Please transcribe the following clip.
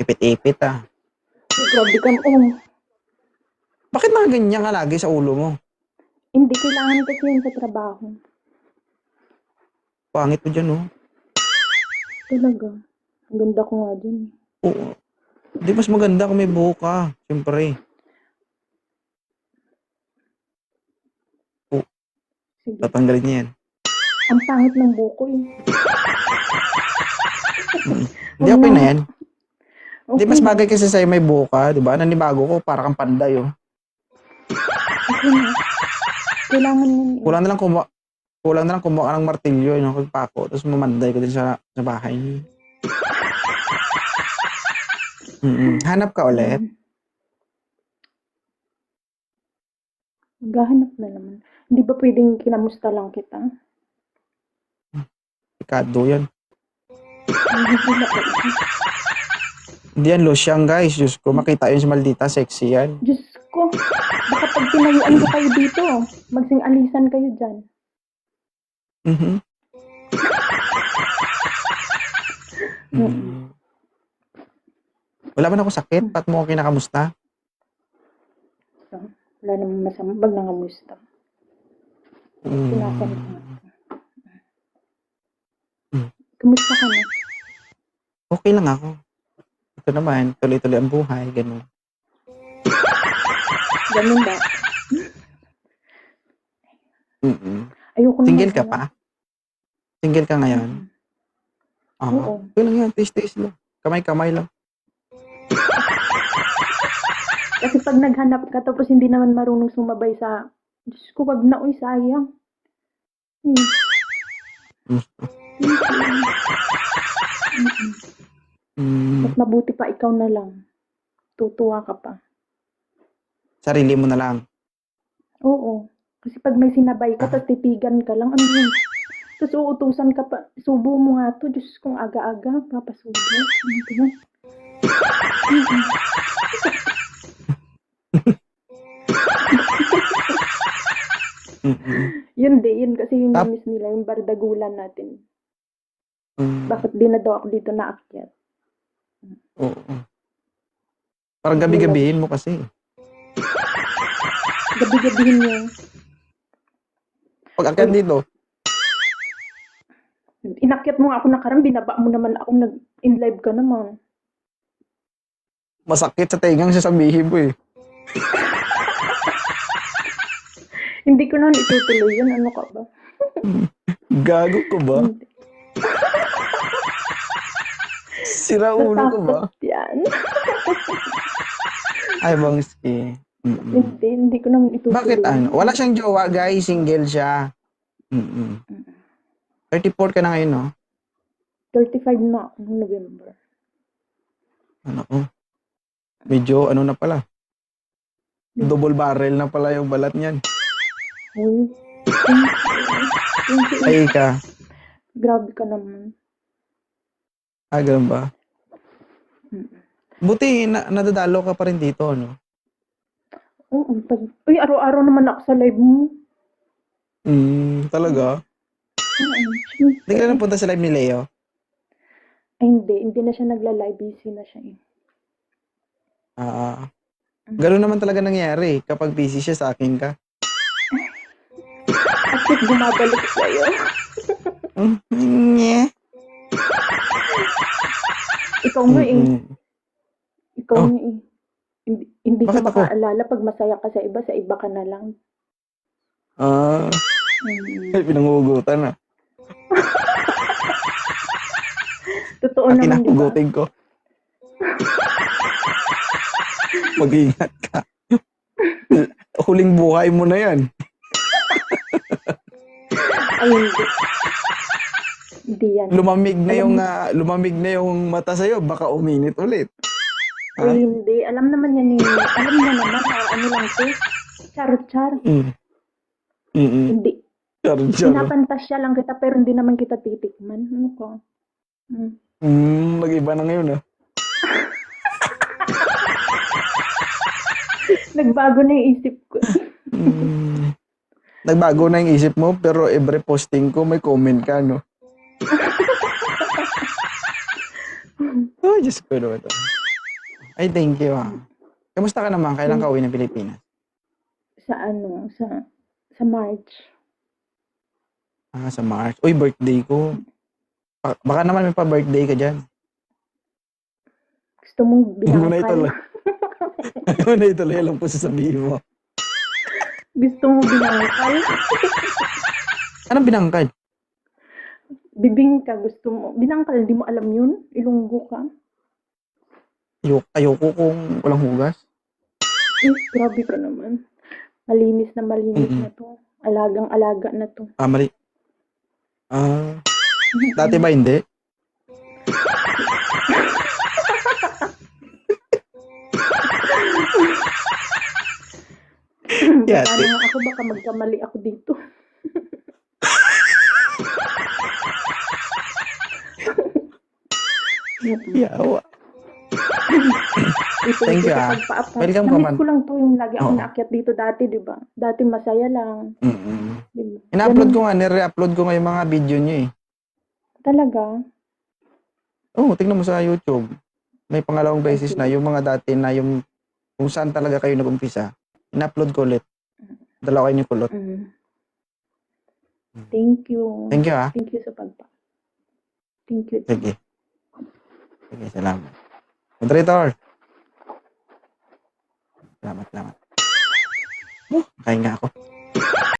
ipit-ipit ah. Grabe ka, oh. Bakit nakaganyan ka lagi sa ulo mo? Hindi, kailangan kasi yun sa trabaho. Pangit mo dyan, oh. Talaga. Ang ganda ko nga dyan. Oo. Di mas maganda kung may buhok ka. Siyempre. Oh, Sige. tatanggalin niya yan. Ang pangit ng buko eh. Hindi, okay na yan. Hindi, Okay mas na. bagay kasi sa'yo may buhok ka. Diba? Nanibago ko, para kang panday, oh. Okay na. Kailangan yun eh. Kulang na lang kumuha ka ng martilyo, no? Pagpako. Tapos mamanday ko din sa bahay niyo. Hanap ka ulit? Maghahanap na naman. Hindi ba pwedeng kinamusta lang kita? Pikado yan. Hindi pala. Hindi yan, losyang guys. Diyos ko, makita yun si Maldita. Sexy yan. Diyos ko. Baka pag tinayuan ko kayo dito, magsing-alisan kayo dyan. Wala man ako sakit. Ba't mo ako kinakamusta? Wala namang masama. Bag nangamusta. Pinasan ko nga. Kamusta ka na? Okay lang ako. Ito naman, tuloy-tuloy ang buhay. Ganun. Ganun ba? Ayoko Single ka naman. pa? Single ka ngayon? Oo. Okay lang yan. Tiis-tiis lang. Kamay-kamay lang. Kasi pag naghanap ka tapos hindi naman marunong sumabay sa Diyos ko, wag na, uy, sayang. Mas mabuti pa ikaw na lang. Tutuwa ka pa. Sarili mo na lang. Oo. Kasi pag may sinabay ka, tapos titigan ka lang, ano yun? Tapos uutusan ka pa, subo mo nga to, Diyos kong aga-aga, papasubo. Ano ba yan? Yun kasi yung miss nila, yung bardagulan natin. Bakit di na daw ako dito naakyat? Oo. Parang gabi-gabihin mo kasi. Gabi-gabihin niya. Pag akyat dito, inakyat mo nga ako nakarang, binaba mo naman ako, nag-in-live ka naman. masakit sa tengang sasabihin mo eh. Hindi ko naman itutuloy yun, ano ka ba? Gago ko ba? Sira ulo ko ba? Natakot yan. Ay, bangski. Hindi ko naman itutuloy. Bakit ano? Wala siyang jowa, guys. Single siya. 34 ka na ngayon, no? 35 na ako noong November. Ano ko? Medyo ano na pala. Double barrel na pala yung balat niyan. Uy. Ay ka. Grabe ka naman. Ah, ganun ba? Buti, nadadalo ka pa rin dito, no? Oo. Uy, araw-araw naman ako sa live mo. Talaga? Hindi ka na napunta sa live ni Leo? Ay, hindi na siya nagla-live. Busy na siya eh. Gano'n naman talaga nangyari kapag busy siya, sa akin ka. At least bumabalik sa'yo. Nye. Ikaw nga eh. Ikaw nga eh. Hindi ka Bakit ako? makaalala pag masaya ka sa iba ka na lang. Ay, pinangugutan na. Totoo naman, di ba? Kinakugutin ko. Mag-ingat ka. Huling buhay mo na yan. Ay, hindi. Hindi yan. Lumamig na yung mata sa'yo, baka uminit ulit. Ay, hindi. Alam naman yan eh. Alam na naman na ano lang to. Char-char. Hindi. Char-char. Pinapantasya lang kita pero hindi naman kita titikman. Ano ko? Nag-iba na ngayon ah. Nagbago na yung isip ko. Nagbago na yung isip mo, pero every posting ko may comment ka, no? Oh, Diyos ko naman ito. Ay, thank you ah. Kamusta ka naman? Kailan ka uwi ng Pilipinas? Sa sa March. Ah, sa March. Uy, birthday ko. Baka naman may pa-birthday ka dyan. Gusto mong Huwag mo na binangkal? ituloy. Huwag mo na ituloy. Alam po sasabihin mo. Gusto mo binangkal? Anong binangkad? Bibing ka, gusto mo. Binangkal, di mo alam yun? Ilunggo ka? Ayoko kung walang hugas. Grabe ka naman. Malinis na to. Alagang-alaga na to. Ah, mali. Ah, dati ba hindi? Baka Yate. na nga ako, baka magkamali ako dito. Yawa. Ito, Thank you, sa ah. pagpa-apply. Welcome ka Namiss man. ko lang to yung lagi ako Oo. naakyat dito dati, di ba? Dati masaya lang. Mm-mm. Di ba? Ina-upload Ganun ko nga, nire-upload ko nga yung mga video nyo eh. talaga. Oo, tingnan mo sa YouTube. May pangalawang beses Okay. na yung mga dati na yung kung saan talaga kayo nag-umpisa. Ina-upload ko ulit. Dalawa kayo ni kulot. Mm. Thank you. Thank you ah. Thank you sa Thank you. Sige. Sige, salamat. Moderator. Salamat. Kain nga ako.